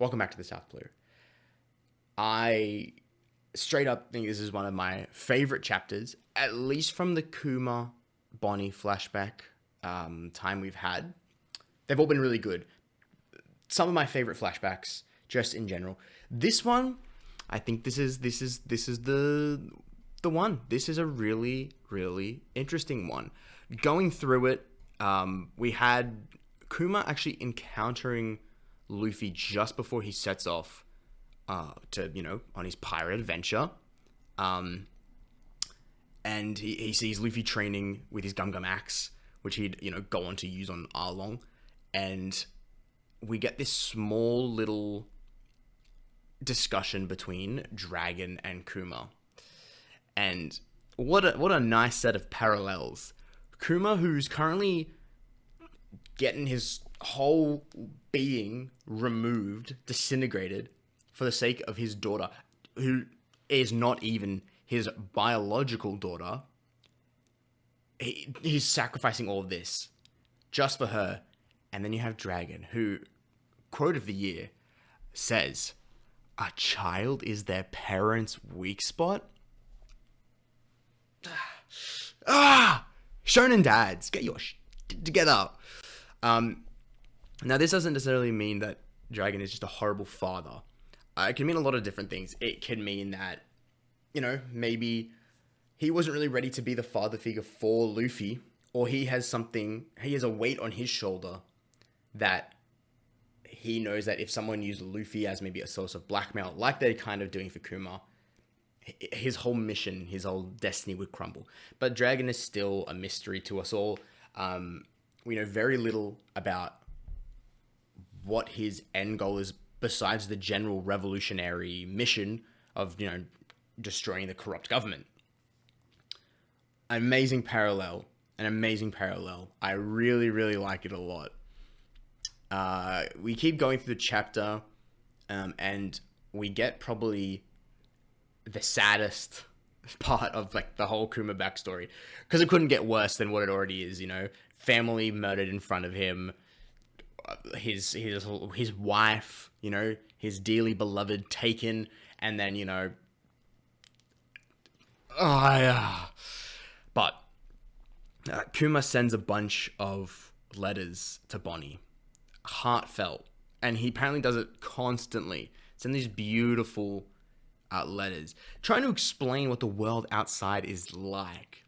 welcome back to the South Blue. I straight up think this is one of my favorite chapters, at least from the Kuma Bonnie flashback time we've had. They've all been really good. Some of my favorite flashbacks, just in general. This one, I think this is the one. This is a really interesting one. Going through it, we had Kuma actually encountering Luffy just before he sets off on his pirate adventure. And he sees Luffy training with his Gum Gum axe, which he'd, go on to use on Arlong. And we get this small little discussion between Dragon and Kuma. And what a nice set of parallels. Kuma, who's currently getting his whole being removed, disintegrated, for the sake of his daughter, who is not even his biological daughter. He's sacrificing all of this just for her. And then you have Dragon, who, quote of the year, says, "A child is their parents' weak spot." Shonen dads, get your together. Now, this doesn't necessarily mean that Dragon is just a horrible father. It can mean a lot of different things. It can mean that, maybe he wasn't really ready to be the father figure for Luffy, or he has a weight on his shoulder that he knows that if someone used Luffy as maybe a source of blackmail, like they're kind of doing for Kuma, his whole mission, his whole destiny would crumble. But Dragon is still a mystery to us all. We know very little about what his end goal is besides the general revolutionary mission of, destroying the corrupt government. An amazing parallel. I really like it a lot. We keep going through the chapter, and we get probably the saddest part of the whole Kuma backstory, because it couldn't get worse than what it already is. Family murdered in front of him, his wife, his dearly beloved taken, and then but Kuma sends a bunch of letters to Bonnie, heartfelt, and he apparently does it constantly. Send these beautiful letters, trying to explain what the world outside is like.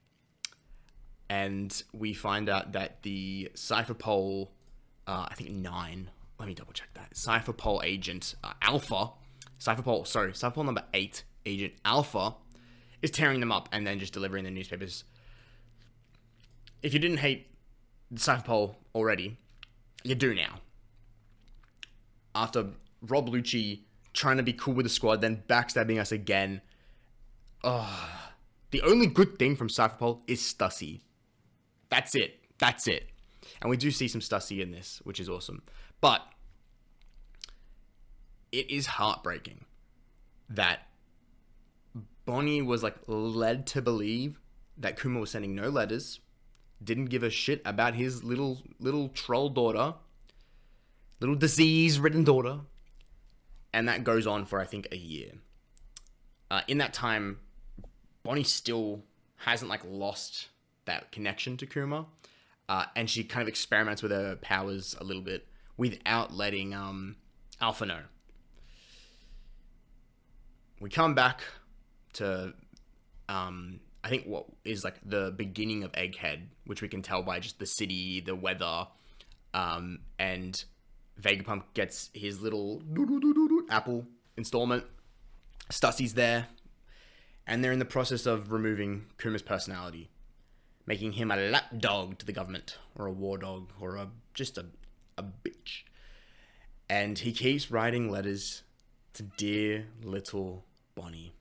And we find out that the Cypher Pole, I think 9, let me double check that, Cypher Pole agent Alpha, Cypher Pole number 8 agent Alpha is tearing them up and then just delivering the newspapers. If you didn't hate the Cypher Pole already, you do now. After Rob Lucci trying to be cool with the squad, then backstabbing us again. The only good thing from Cypher Pole is Stussy. That's it. And we do see some Stussy in this, which is awesome. But it is heartbreaking that Bonnie was led to believe that Kuma was sending no letters, didn't give a shit about his little troll daughter, little disease-ridden daughter. And that goes on for, I think, a year. In that time, Bonnie still hasn't, lost that connection to Kuma. And she kind of experiments with her powers a little bit without letting Alpha know. We come back to, I think, what is, the beginning of Egghead, which we can tell by just the city, the weather, and Vegapunk gets his little apple installment. Stussy's there. And they're in the process of removing Kuma's personality, making him a lapdog to the government, or a war dog, or just a bitch. And he keeps writing letters to dear little Bonnie.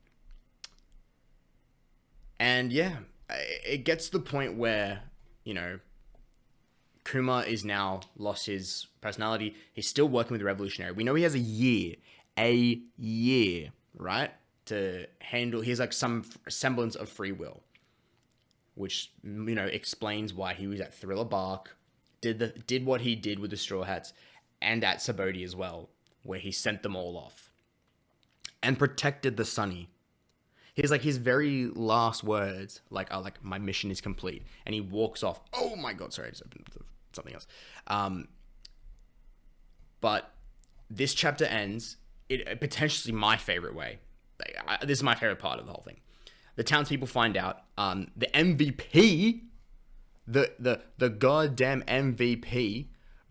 And yeah, it gets to the point where, Kuma is now lost his personality. He's still working with the Revolutionary. We know he has a year, right? To handle, he has some semblance of free will, which, explains why he was at Thriller Bark, did what he did with the Straw Hats, and at Saboti as well. where he sent them all off and protected the Sunny. His very last words, like my mission is complete, and he walks off. Oh my god, sorry, I just opened something else. But this chapter ends potentially my favorite way. This is my favorite part of the whole thing. The townspeople find out. The MVP, the goddamn MVP,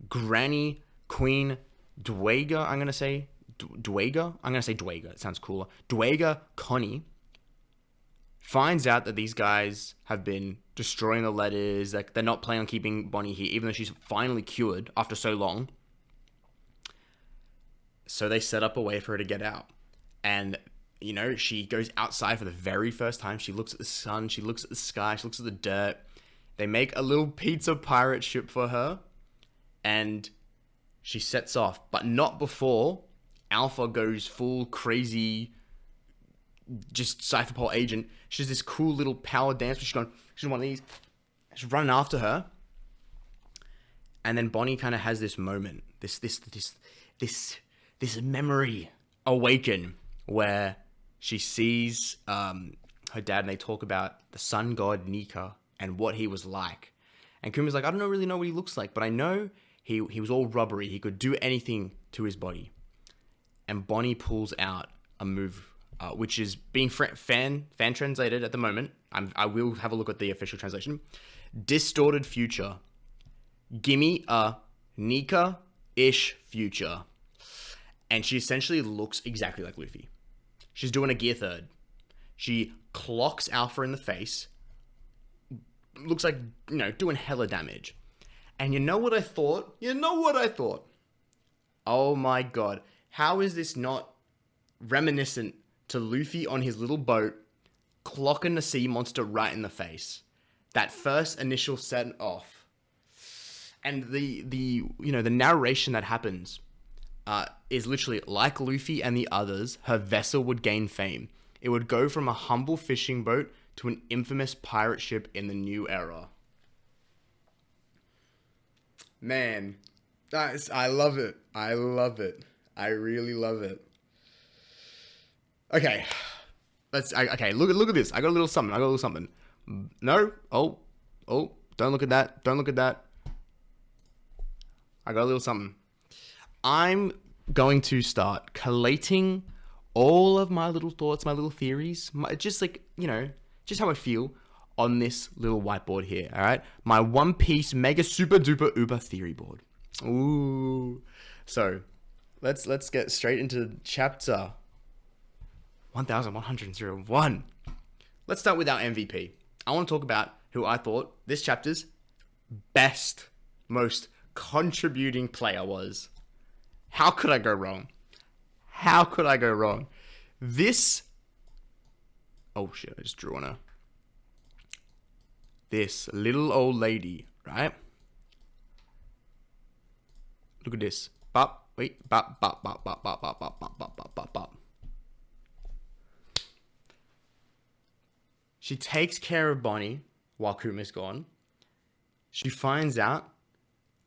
Granny Queen Dwager. I'm gonna say Dwager. It sounds cooler. Dwager Connie finds out that these guys have been destroying the letters. Like, they're not planning on keeping Bonnie here, even though she's finally cured after so long. So they set up a way for her to get out. And, she goes outside for the very first time. She looks at the sun. She looks at the sky. She looks at the dirt. They make a little pizza pirate ship for her. And she sets off. But not before Alpha goes full crazy, just Cypherpole agent. She does this cool little power dance. She's one of these. She's running after her. And then Bonnie kind of has this moment. This memory awaken where she sees her dad, and they talk about the sun god Nika and what he was like. And Kuma's like, I don't really know what he looks like, but I know he was all rubbery. He could do anything to his body. And Bonnie pulls out a move, which is being fan translated at the moment. I will have a look at the official translation. Distorted future. Gimme a Nika-ish future. And she essentially looks exactly like Luffy. She's doing a gear third. She clocks Alpha in the face. Looks like, doing hella damage. And you know what I thought? Oh my god. How is this not reminiscent to Luffy on his little boat, clocking the sea monster right in the face? That first initial set off. And the narration that happens is literally like Luffy and the others. Her vessel would gain fame. It would go from a humble fishing boat to an infamous pirate ship in the new era. Man, I love it. I love it. I really love it. Okay, look at this. I got a little something. No, oh, don't look at that. I got a little something. I'm going to start collating all of my little thoughts, my little theories, just how I feel on this little whiteboard here, all right? My One Piece mega super duper uber theory board. Ooh. So, let's get straight into chapter 1101. Let's start with our MVP. I want to talk about who I thought this chapter's best, most contributing player was. How could I go wrong? This... Oh shit, I just drew on her. This little old lady, right? Look at this. Bop. Wait. Bop, bop, bop, bop, bop, bop, bop, bop, bop, bop, bop, bop. She takes care of Bonnie while Kuma's gone. She finds out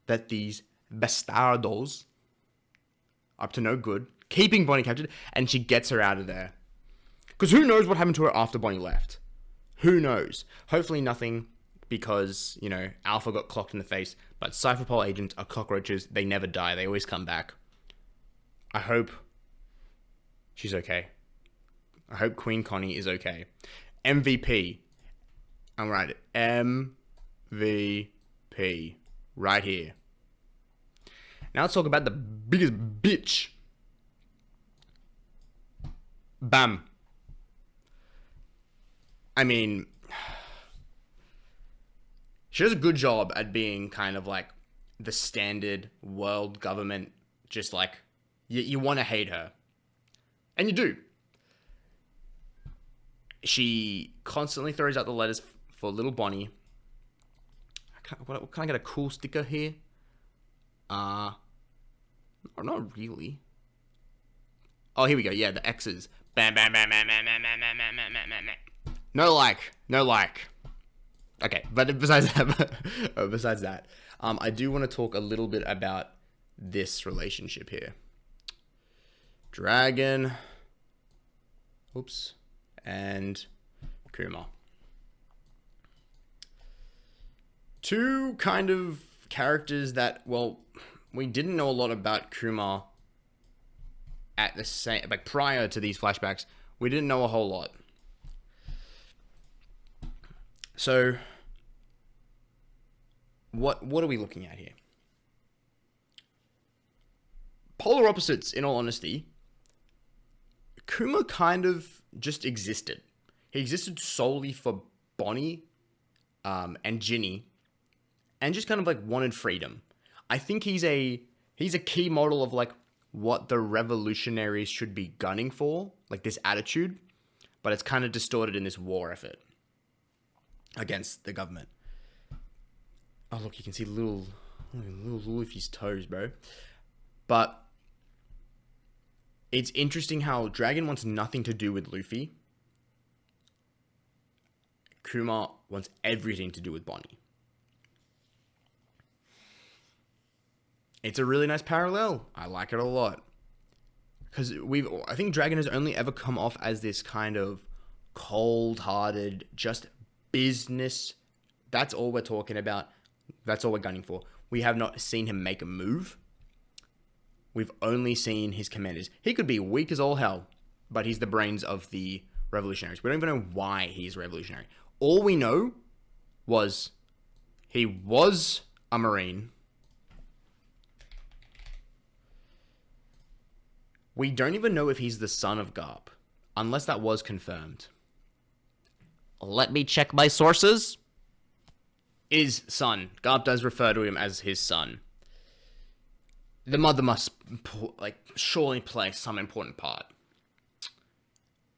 that these bastardos up to no good, keeping Bonnie captured, and she gets her out of there. Because who knows what happened to her after Bonnie left? Who knows? Hopefully nothing, because, Alpha got clocked in the face, but Cypherpole agents are cockroaches. They never die. They always come back. I hope she's okay. I hope Queen Connie is okay. MVP. I'm right. MVP. Right here. Now let's talk about the biggest bitch. Bam. I mean, she does a good job at being kind of like the standard world government, just like, you want to hate her. And you do. She constantly throws out the letters for little Bonnie. Can I get a cool sticker here? Not really. Oh, here we go. Yeah, the X's. Bam, bam, bam, bam, bam, bam, bam, bam, bam, bam, bam, bam. No like. Okay, but besides that, I do want to talk a little bit about this relationship here. Dragon. Oops. And Kuma. Two kind of characters that, well, we didn't know a lot about Kuma at the same, like prior to these flashbacks. We didn't know a whole lot. So, what are we looking at here? Polar opposites, in all honesty. Kuma kind of just existed. He existed solely for Bonnie and Ginny, and just kind of like wanted freedom. I think he's a key model of like what the revolutionaries should be gunning for, like this attitude, but it's kind of distorted in this war effort against the government. Oh look, you can see little Luffy's toes, bro. But it's interesting how Dragon wants nothing to do with Luffy. Kuma wants everything to do with Bonnie. It's a really nice parallel. I like it a lot. Because I think Dragon has only ever come off as this kind of cold-hearted, just business. That's all we're talking about. That's all we're gunning for. We have not seen him make a move. We've only seen his commanders. He could be weak as all hell, but he's the brains of the revolutionaries. We don't even know why he's revolutionary. All we know was he was a Marine. We don't even know if he's the son of Garp, unless that was confirmed. Let me check my sources. Is son. Garp does refer to him as his son. The mother must, like, surely play some important part.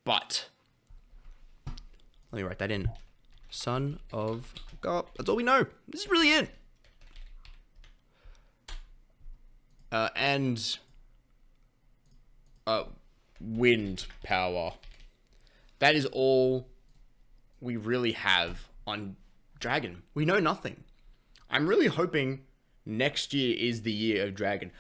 But let me write that in. Son of Garp. That's all we know. This is really it. And wind power. That is all we really have on Dragon. We know nothing. I'm really hoping next year is the year of Dragon.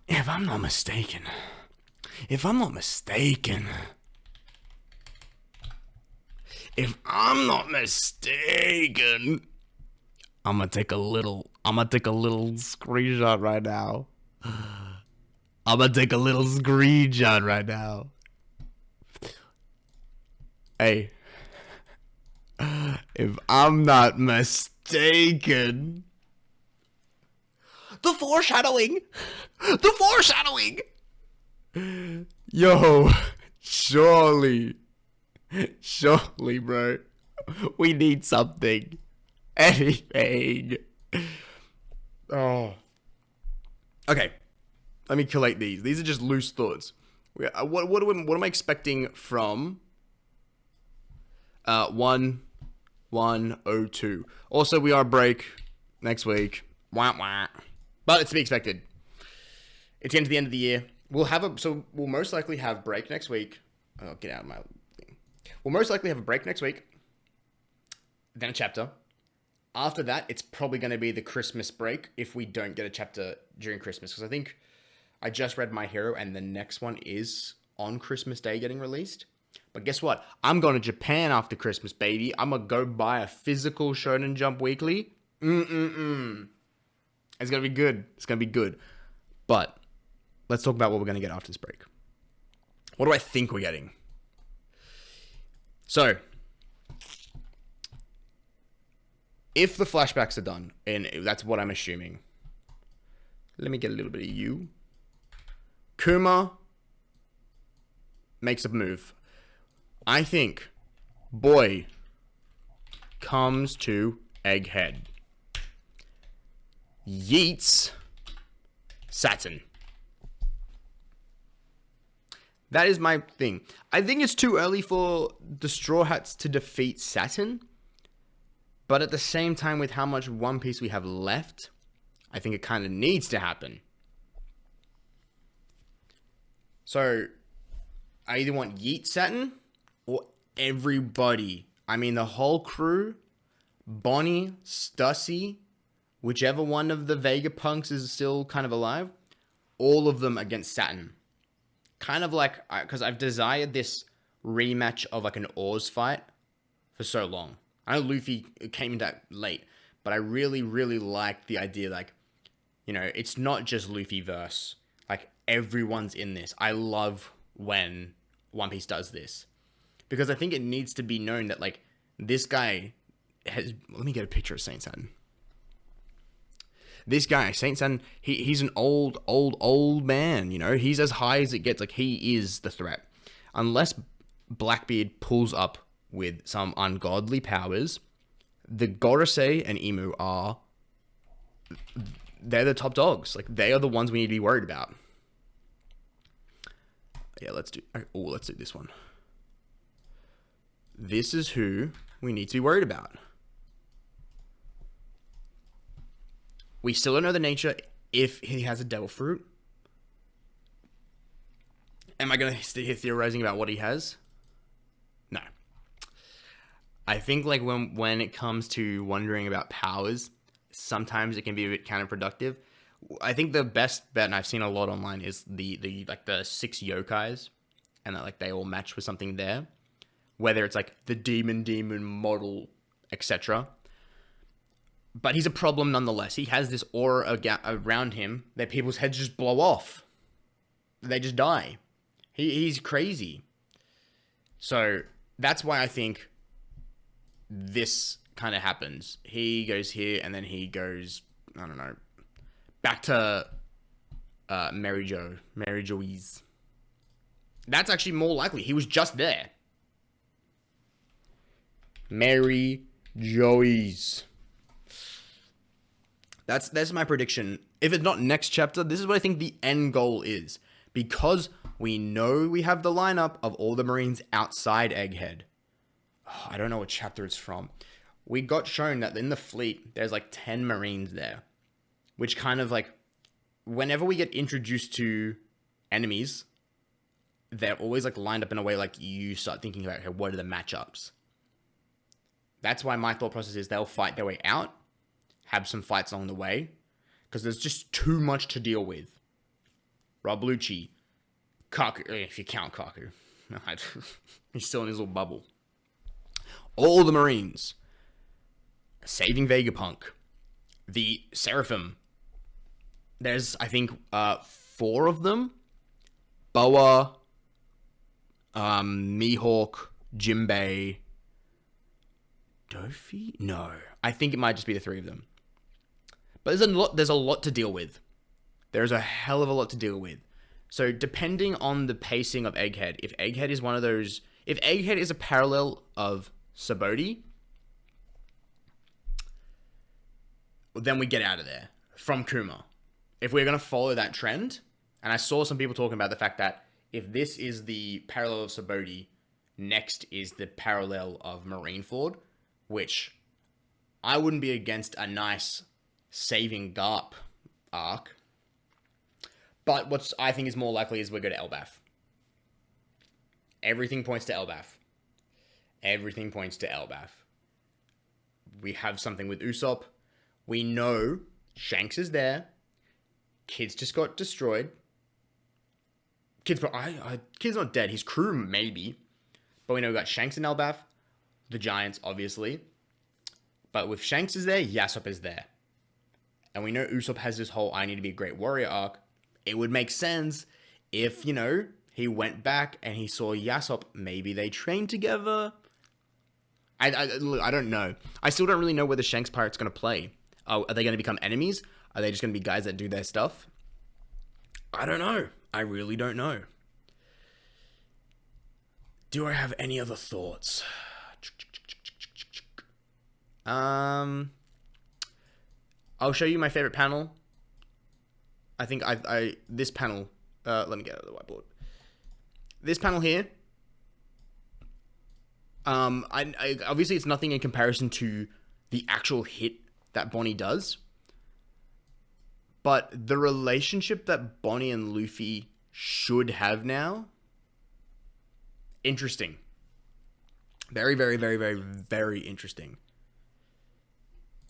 If I'm not mistaken, I'm gonna take a little screenshot right now. Hey, if I'm not mistaken, the foreshadowing. Yo, surely, bro, we need something. Anything. Oh. Okay. Let me collate these. These are just loose thoughts. What am I expecting from 1/1/02? Also, we are break next week. Wah, wah. But it's to be expected. It's getting to the end of the year. We'll most likely have break next week. Oh, get out of my thing. We'll most likely have a break next week. Then a chapter. After that, it's probably going to be the Christmas break if we don't get a chapter during Christmas. Because I think I just read My Hero and the next one is on Christmas Day getting released. But guess what? I'm going to Japan after Christmas, baby. I'm going to go buy a physical Shonen Jump Weekly. It's going to be good. But let's talk about what we're going to get after this break. What do I think we're getting? So, if the flashbacks are done, and that's what I'm assuming. Let me get a little bit of you. Kuma makes a move. I think Boy comes to Egghead. Yeets Saturn. That is my thing. I think it's too early for the Straw Hats to defeat Saturn. But at the same time, with how much One Piece we have left, I think it kind of needs to happen. So, I either want Yeet Saturn or everybody. I mean, the whole crew, Bonnie, Stussy, whichever one of the Vegapunks is still kind of alive, all of them against Saturn. Kind of like, because I've desired this rematch of like an Oars fight for so long. I know Luffy came in that late, but I really, really like the idea, like, you know, it's not just Luffy verse. Like, everyone's in this. I love when One Piece does this. Because I think it needs to be known that, like, this guy has... Let me get a picture of Saint Saturn. This guy, Saint Saturn, he's an old man, you know? He's as high as it gets. Like, he is the threat. Unless Blackbeard pulls up with some ungodly powers, the Gorosei and Imu are... They're the top dogs. Like, they are the ones we need to be worried about. Yeah, let's do this one. This is who we need to be worried about. We still don't know the nature if he has a devil fruit. Am I going to sit here theorizing about what he has? No. I think, like, when it comes to wondering about powers, sometimes it can be a bit counterproductive. I think the best bet, and I've seen a lot online, is the 6 yokais, and that, like, they all match with something there. Whether it's like the demon model, etc. But he's a problem nonetheless. He has this aura around him that people's heads just blow off. They just die. He's crazy. So that's why I think this kind of happens. He goes here, and then he goes, I don't know, back to Mary Joey's. That's actually more likely. He was just there. Mary Joey's. That's my prediction. If it's not next chapter, this is what I think the end goal is. Because we know we have the lineup of all the Marines outside Egghead. Oh, I don't know what chapter it's from. We got shown that in the fleet, there's like 10 Marines there. Which kind of like, whenever we get introduced to enemies, they're always like lined up in a way like you start thinking about, okay, what are the matchups? That's why my thought process is they'll fight their way out, have some fights along the way, because there's just too much to deal with. Rob Lucci, Kaku, if you count Kaku. He's still in his little bubble. All the Marines. Saving Vegapunk. The Seraphim. There's, I think, 4 of them. Boa, Mihawk, Jimbei, Dofi? No. I think it might just be the 3 of them. But there's a lot to deal with. There's a hell of a lot to deal with. So depending on the pacing of Egghead, if Egghead is one of those... If Egghead is a parallel of Sabaody, then we get out of there. From Kuma. If we're going to follow that trend, and I saw some people talking about the fact that if this is the parallel of Sabaody, next is the parallel of Marineford, which I wouldn't be against a nice saving Garp arc. But what I think is more likely is we go to Elbaf. Everything points to Elbaf. Everything points to Elbaf. We have something with Usopp. We know Shanks is there. Kid's just got destroyed. Kid's not dead. His crew maybe. But we know we got Shanks and Elbaf. The Giants, obviously. But with Shanks is there, Yasop is there. And we know Usopp has this whole I need to be a great warrior arc. It would make sense if, you know, he went back and he saw Yasop. Maybe they trained together. I don't know. I still don't really know where the Shanks Pirate's going to play. Oh, are they going to become enemies? Are they just going to be guys that do their stuff? I don't know. I really don't know. Do I have any other thoughts? I'll show you my favorite panel. I think this panel, let me get out of the whiteboard. This panel here, I obviously it's nothing in comparison to the actual hit that Bonnie does. But the relationship that Bonnie and Luffy should have now, interesting. Very, very, very, very, very interesting.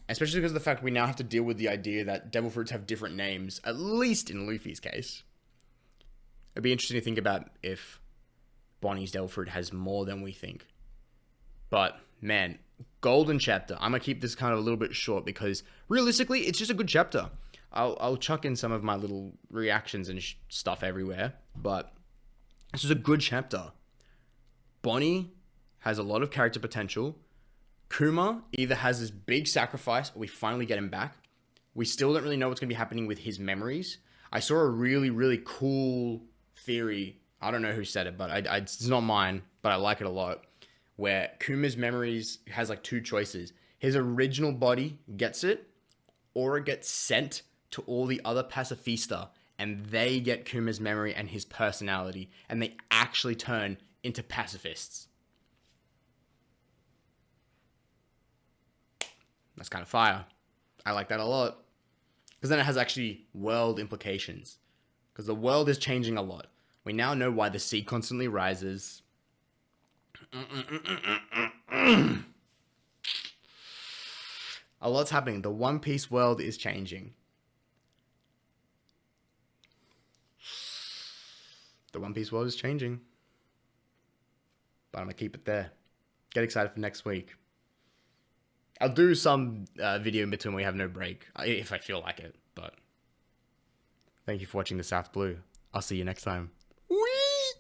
Especially because of the fact we now have to deal with the idea that devil fruits have different names, at least in Luffy's case. It'd be interesting to think about if Bonnie's devil fruit has more than we think. But, man, golden chapter. I'm going to keep this kind of a little bit short because, realistically, it's just a good chapter. I'll chuck in some of my little reactions and stuff everywhere, but this is a good chapter. Bonnie has a lot of character potential. Kuma either has this big sacrifice or we finally get him back. We still don't really know what's going to be happening with his memories. I saw a really, really cool theory. I don't know who said it, but it's not mine, but I like it a lot. Where Kuma's memories has like two choices. His original body gets it, or it gets sent to all the other pacifista, and they get Kuma's memory and his personality, and they actually turn into pacifists. That's kind of fire. I like that a lot. Because then it has actually world implications. Because the world is changing a lot. We now know why the sea constantly rises. A lot's happening. The One Piece world is changing. The One Piece world is changing. But I'm going to keep it there. Get excited for next week. I'll do some video in between when we have no break, if I feel like it, but thank you for watching the South Blue. I'll see you next time.